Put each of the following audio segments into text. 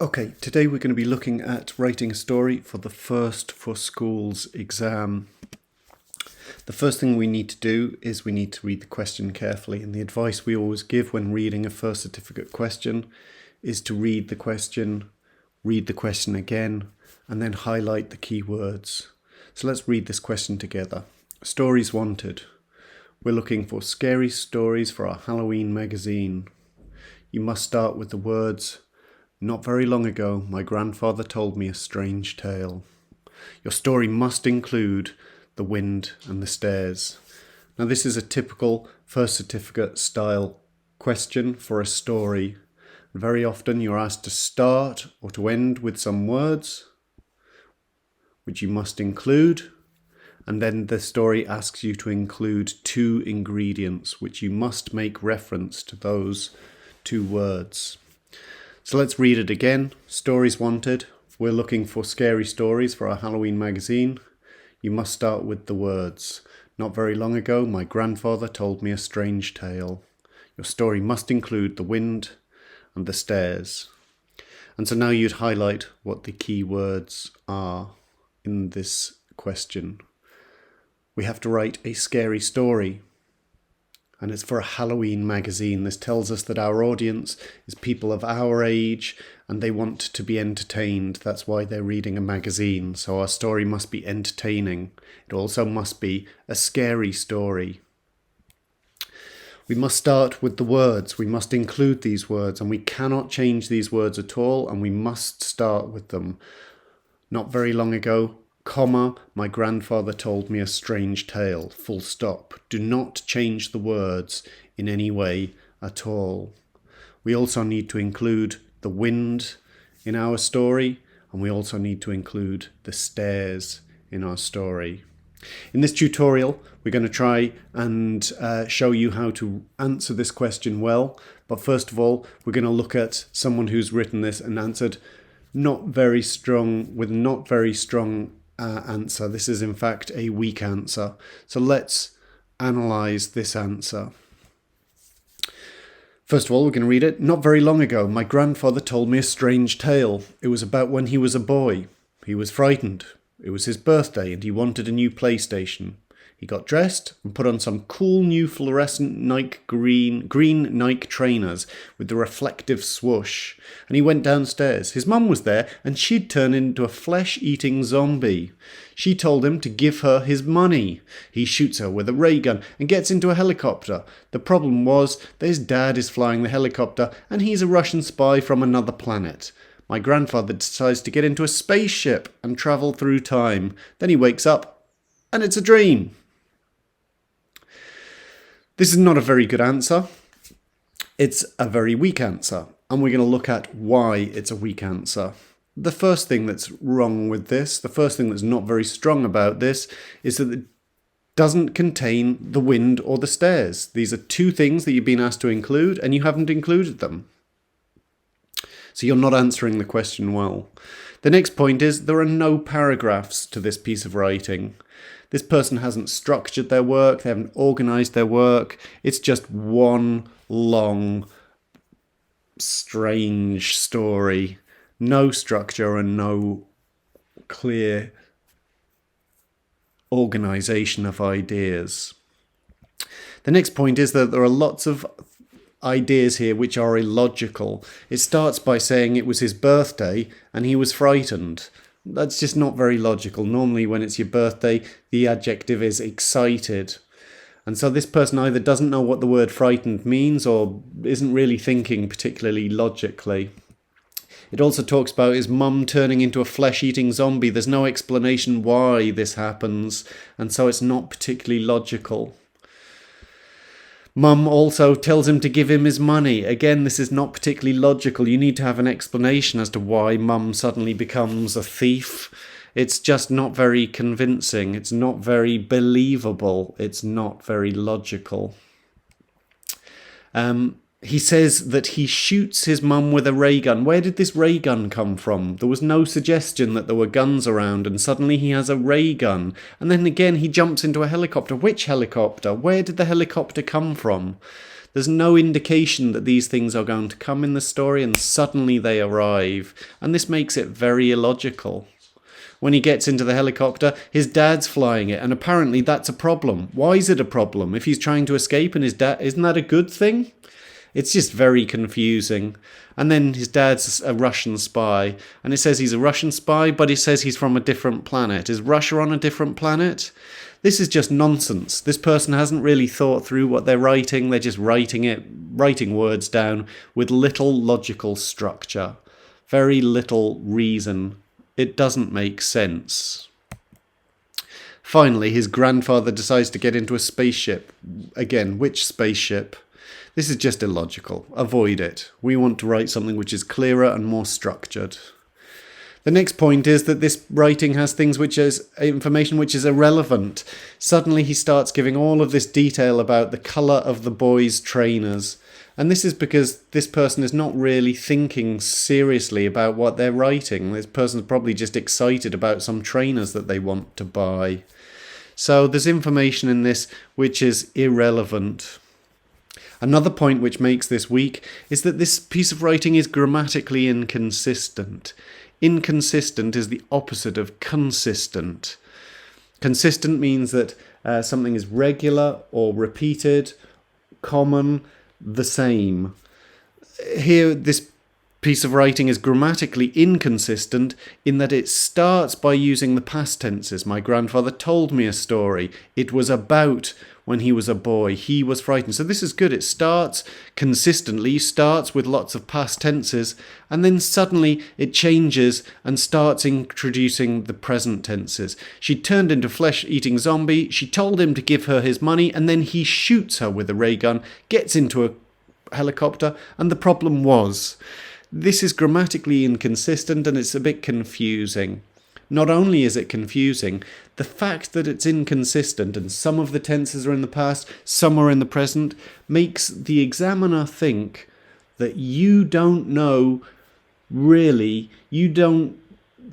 Okay, today we're going to be looking at writing a story for the First for Schools exam. The first thing we need to do is we need to read the question carefully, and the advice we always give when reading a first certificate question is to read the question again, and then highlight the key words. So let's read this question together. Stories wanted. We're looking for scary stories for our Halloween magazine. You must start with the words, "Not very long ago, my grandfather told me a strange tale." Your story must include the wind and the stairs. Now this is a typical first certificate style question for a story. Very often you're asked to start or to end with some words, which you must include, and then the story asks you to include two ingredients, which you must make reference to those two words. So let's read it again. Stories wanted. We're looking for scary stories for our Halloween magazine. You must start with the words, "Not very long ago, my grandfather told me a strange tale." Your story must include the wind and the stairs. And so now you'd highlight what the key words are in this question. We have to write a scary story, and it's for a Halloween magazine. This tells us that our audience is people of our age and they want to be entertained. That's why they're reading a magazine. So our story must be entertaining. It also must be a scary story. We must start with the words. We must include these words, and we cannot change these words at all, and we must start with them. Not very long ago, comma, my grandfather told me a strange tale, full stop. Do not change the words in any way at all. We also need to include the wind in our story, and we also need to include the stairs in our story. In this tutorial, we're going to try and show you how to answer this question well. But first of all, we're going to look at someone who's written this and answered not very strong answer. This is in fact a weak answer. So let's analyze this answer. First of all, we're going to read it. Not very long ago, my grandfather told me a strange tale. It was about when he was a boy. He was frightened. It was his birthday and he wanted a new PlayStation. He got dressed and put on some cool new fluorescent green Nike trainers with the reflective swoosh. And he went downstairs. His mum was there and she'd turned into a flesh-eating zombie. She told him to give her his money. He shoots her with a ray gun and gets into a helicopter. The problem was that his dad is flying the helicopter and he's a Russian spy from another planet. My grandfather decides to get into a spaceship and travel through time. Then he wakes up and it's a dream. This is not a very good answer. It's a very weak answer, and we're going to look at why it's a weak answer. The first thing that's wrong with this, the first thing that's not very strong about this, is that it doesn't contain the wind or the stairs. These are two things that you've been asked to include, and you haven't included them. So you're not answering the question well. The next point is there are no paragraphs to this piece of writing. This person hasn't structured their work, they haven't organised their work. It's just one long, strange story. No structure and no clear organisation of ideas. The next point is that there are lots of ideas here which are illogical. It starts by saying it was his birthday and he was frightened. That's just not very logical. Normally when it's your birthday, the adjective is excited. And so this person either doesn't know what the word frightened means or isn't really thinking particularly logically. It also talks about his mum turning into a flesh-eating zombie. There's no explanation why this happens, and so it's not particularly logical. Mum also tells him to give him his money. Again, this is not particularly logical. You need to have an explanation as to why Mum suddenly becomes a thief. It's just not very convincing. It's not very believable. It's not very logical. He says that he shoots his mum with a ray gun. Where did this ray gun come from? There was no suggestion that there were guns around, and suddenly he has a ray gun. And then again he jumps into a helicopter. Which helicopter? Where did the helicopter come from? There's no indication that these things are going to come in the story, and suddenly they arrive. And this makes it very illogical. When he gets into the helicopter, his dad's flying it, and apparently that's a problem. Why is it a problem? If he's trying to escape and his dad, isn't that a good thing? It's just very confusing. And then his dad's a Russian spy, and it says he's a Russian spy, but it says he's from a different planet. Is Russia on a different planet? This is just nonsense. This person hasn't really thought through what they're writing. They're just writing words down with little logical structure. Very little reason. It doesn't make sense. Finally, his grandfather decides to get into a spaceship. Again, which spaceship? This is just illogical. Avoid it. We want to write something which is clearer and more structured. The next point is that this writing has things which is information which is irrelevant. Suddenly he starts giving all of this detail about the colour of the boys' trainers. And this is because this person is not really thinking seriously about what they're writing. This person's probably just excited about some trainers that they want to buy. So there's information in this which is irrelevant. Another point which makes this weak is that this piece of writing is grammatically inconsistent. Inconsistent is the opposite of consistent. Consistent means that something is regular or repeated, common, the same. Here, this piece of writing is grammatically inconsistent in that it starts by using the past tenses. My grandfather told me a story. It was about when he was a boy. He was frightened. So this is good. It starts consistently, starts with lots of past tenses, and then suddenly it changes and starts introducing the present tenses. She turned into a flesh-eating zombie. She told him to give her his money, and then he shoots her with a ray gun, gets into a helicopter, and the problem was. This is grammatically inconsistent and it's a bit confusing. Not only is it confusing, the fact that it's inconsistent and some of the tenses are in the past, some are in the present, makes the examiner think that you don't know really, you don't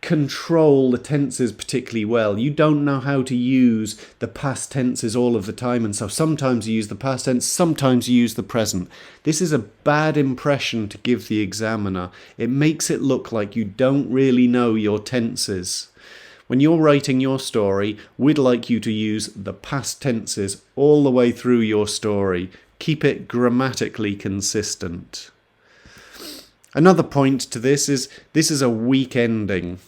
control the tenses particularly well. You don't know how to use the past tenses all of the time, and so sometimes you use the past tense, sometimes you use the present. This is a bad impression to give the examiner. It makes it look like you don't really know your tenses. When you're writing your story, we'd like you to use the past tenses all the way through your story. Keep it grammatically consistent. Another point to this is a weak ending.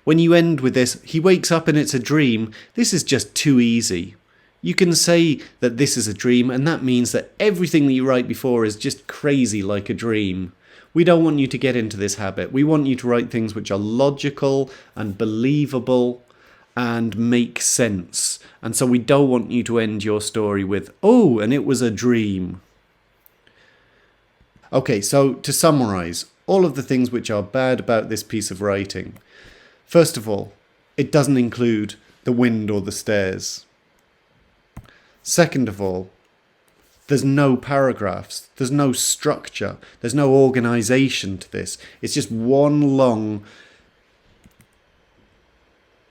When you end with this, he wakes up and it's a dream, this is just too easy. You can say that this is a dream, and that means that everything that you write before is just crazy like a dream. We don't want you to get into this habit. We want you to write things which are logical and believable and make sense. And so we don't want you to end your story with, oh, and it was a dream. Okay, so to summarise, all of the things which are bad about this piece of writing. First of all, it doesn't include the wind or the stairs. Second of all, there's no paragraphs, there's no structure, there's no organisation to this. It's just one long,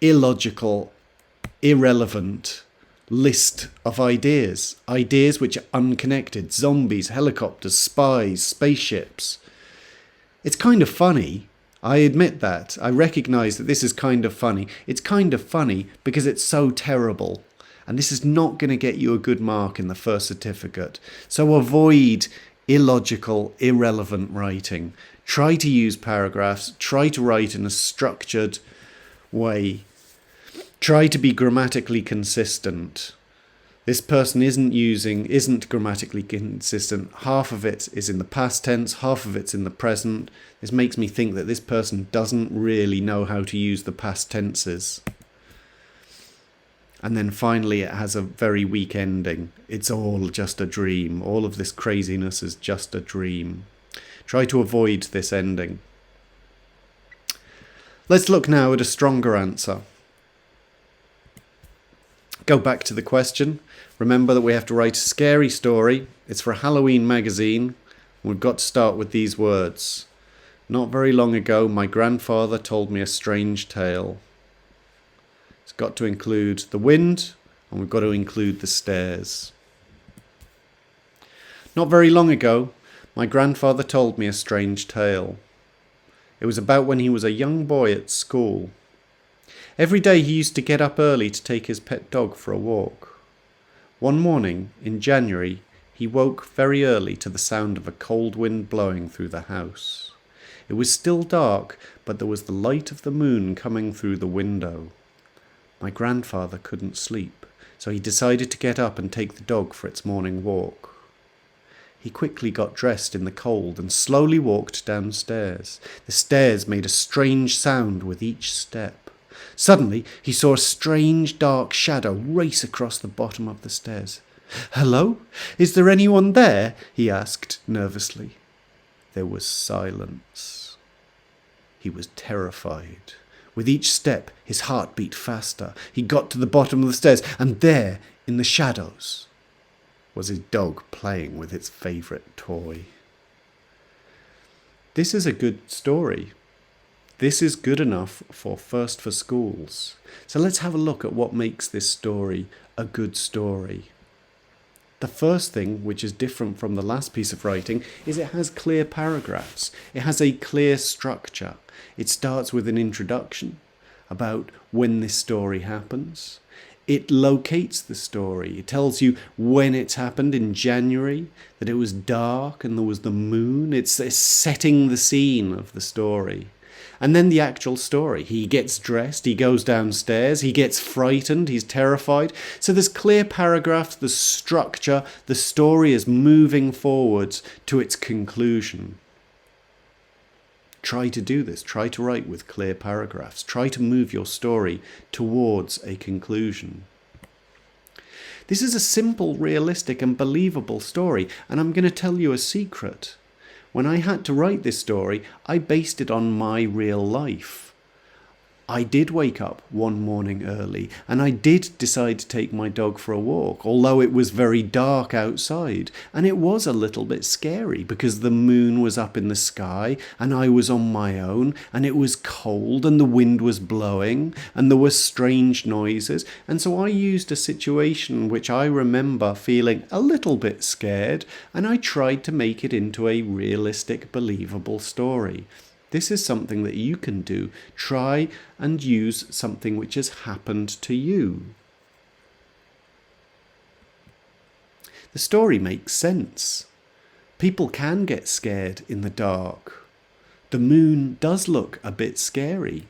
illogical, irrelevant list of ideas which are unconnected. Zombies, helicopters, spies, spaceships. It's kind of funny. I admit that. I recognise that this is kind of funny. It's kind of funny because it's so terrible. And this is not going to get you a good mark in the first certificate. So avoid illogical, irrelevant writing. Try to use paragraphs. Try to write in a structured way. Try to be grammatically consistent. This person isn't grammatically consistent. Half of it is in the past tense, half of it's in the present. This makes me think that this person doesn't really know how to use the past tenses. And then finally it has a very weak ending. It's all just a dream. All of this craziness is just a dream. Try to avoid this ending. Let's look now at a stronger answer. Go back to the question. Remember that we have to write a scary story. It's for a Halloween magazine. We've got to start with these words. Not very long ago, my grandfather told me a strange tale. It's got to include the wind, and we've got to include the stairs. Not very long ago, my grandfather told me a strange tale. It was about when he was a young boy at school. Every day he used to get up early to take his pet dog for a walk. One morning, in January, he woke very early to the sound of a cold wind blowing through the house. It was still dark, but there was the light of the moon coming through the window. My grandfather couldn't sleep, so he decided to get up and take the dog for its morning walk. He quickly got dressed in the cold and slowly walked downstairs. The stairs made a strange sound with each step. Suddenly, he saw a strange dark shadow race across the bottom of the stairs. "Hello? Is there anyone there?" he asked nervously. There was silence. He was terrified. With each step, his heart beat faster. He got to the bottom of the stairs, and there, in the shadows, was his dog playing with its favourite toy. This is a good story. This is good enough for First for Schools. So let's have a look at what makes this story a good story. The first thing, which is different from the last piece of writing, is it has clear paragraphs. It has a clear structure. It starts with an introduction about when this story happens. It locates the story. It tells you when it's happened in January, that it was dark and there was the moon. It's setting the scene of the story. And then the actual story. He gets dressed, he goes downstairs, he gets frightened, he's terrified. So there's clear paragraphs, the structure, the story is moving forwards to its conclusion. Try to do this. Try to write with clear paragraphs. Try to move your story towards a conclusion. This is a simple, realistic and believable story, and I'm going to tell you a secret. When I had to write this story, I based it on my real life. I did wake up one morning early, and I did decide to take my dog for a walk, although it was very dark outside, and it was a little bit scary because the moon was up in the sky, and I was on my own, and it was cold, and the wind was blowing, and there were strange noises, and so I used a situation which I remember feeling a little bit scared, and I tried to make it into a realistic, believable story. This is something that you can do. Try and use something which has happened to you. The story makes sense. People can get scared in the dark. The moon does look a bit scary.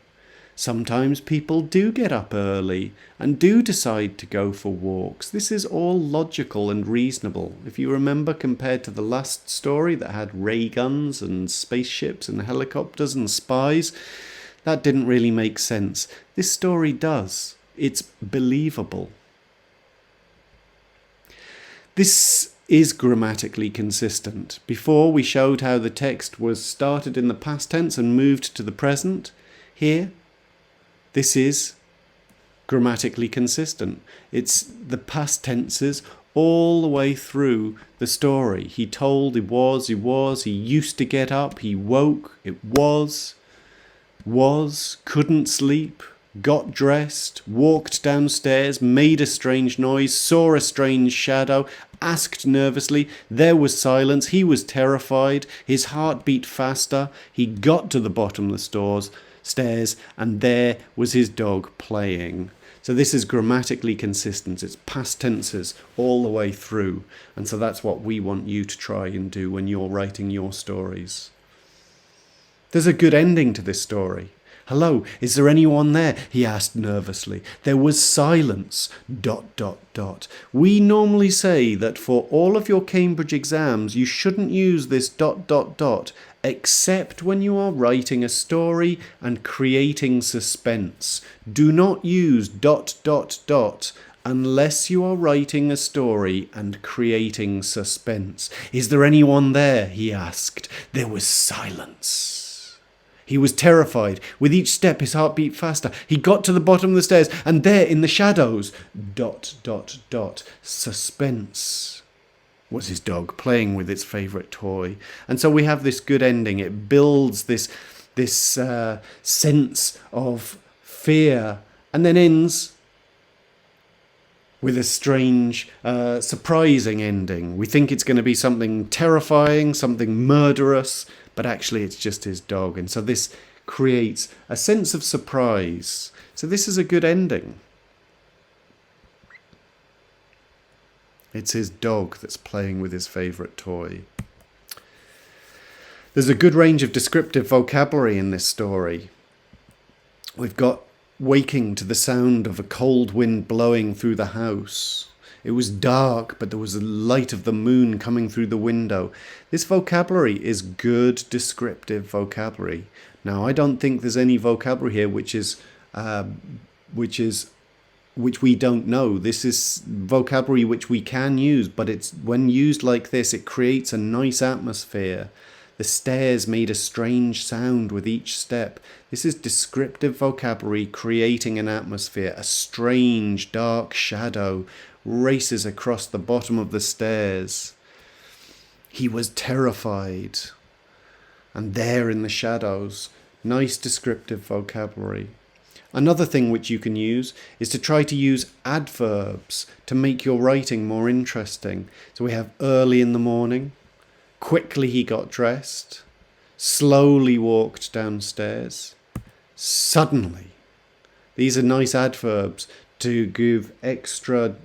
Sometimes people do get up early and do decide to go for walks. This is all logical and reasonable. If you remember, compared to the last story that had ray guns and spaceships and helicopters and spies, that didn't really make sense. This story does. It's believable. This is grammatically consistent. Before, we showed how the text was started in the past tense and moved to the present. Here, this is grammatically consistent. It's the past tenses all the way through the story. He told, he was, he used to get up, he woke, it was, couldn't sleep, got dressed, walked downstairs, made a strange noise, saw a strange shadow, asked nervously, there was silence, he was terrified, his heart beat faster, he got to the bottom of the stairs, and there was his dog playing. So this is grammatically consistent. It's past tenses all the way through. And so that's what we want you to try and do when you're writing your stories. There's a good ending to this story. "Hello, is there anyone there?" he asked nervously. There was silence. ... We normally say that for all of your Cambridge exams, you shouldn't use this ... except when you are writing a story and creating suspense. Do not use ... unless you are writing a story and creating suspense. "Is there anyone there?" he asked. There was silence. He was terrified. With each step, his heart beat faster. He got to the bottom of the stairs, and there in the shadows, ... suspense. Was his dog playing with its favourite toy. And so we have this good ending. It builds this sense of fear, and then ends with a strange, surprising ending. We think it's going to be something terrifying, something murderous, but actually it's just his dog. And so this creates a sense of surprise. So this is a good ending. It's his dog that's playing with his favourite toy. There's a good range of descriptive vocabulary in this story. We've got waking to the sound of a cold wind blowing through the house. It was dark, but there was a light of the moon coming through the window. This vocabulary is good descriptive vocabulary. Now, I don't think there's any vocabulary here which we don't know. This is vocabulary which we can use, but it's when used like this, it creates a nice atmosphere. The stairs made a strange sound with each step. This is descriptive vocabulary creating an atmosphere. A strange dark shadow races across the bottom of the stairs. He was terrified. And there in the shadows, nice descriptive vocabulary. Another thing which you can use is to try to use adverbs to make your writing more interesting. So we have early in the morning. Quickly he got dressed, slowly walked downstairs, suddenly. These are nice adverbs to give extra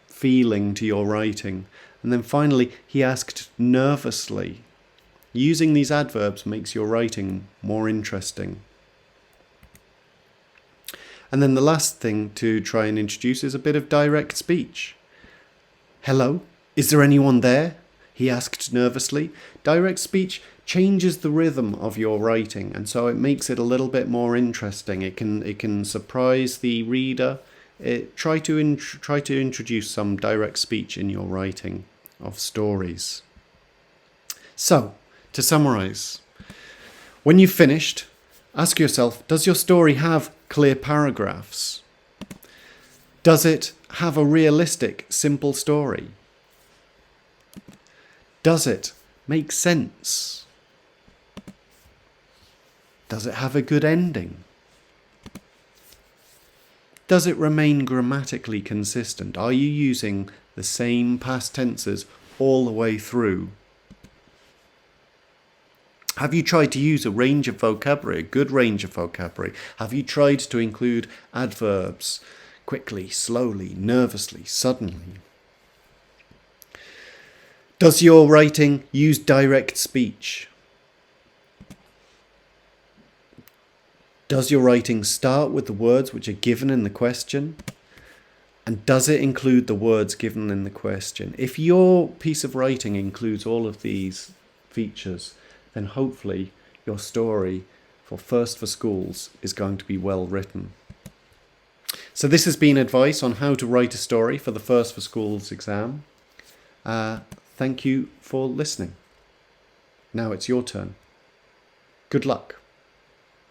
feeling to your writing. And then finally, he asked nervously. Using these adverbs makes your writing more interesting. And then the last thing to try and introduce is a bit of direct speech. Hello, is there anyone there? He asked nervously. Direct speech changes the rhythm of your writing, and so it makes it a little bit more interesting. It can surprise the reader. Try to introduce some direct speech in your writing of stories. So, to summarize, when you've finished, ask yourself, does your story have clear paragraphs? Does it have a realistic, simple story? Does it make sense? Does it have a good ending? Does it remain grammatically consistent? Are you using the same past tenses all the way through? Have you tried to use a range of vocabulary, a good range of vocabulary? Have you tried to include adverbs quickly, slowly, nervously, suddenly? Does your writing use direct speech? Does your writing start with the words which are given in the question? And does it include the words given in the question? If your piece of writing includes all of these features, then hopefully your story for First for Schools is going to be well written. So this has been advice on how to write a story for the First for Schools exam. Thank you for listening. Now it's your turn. Good luck.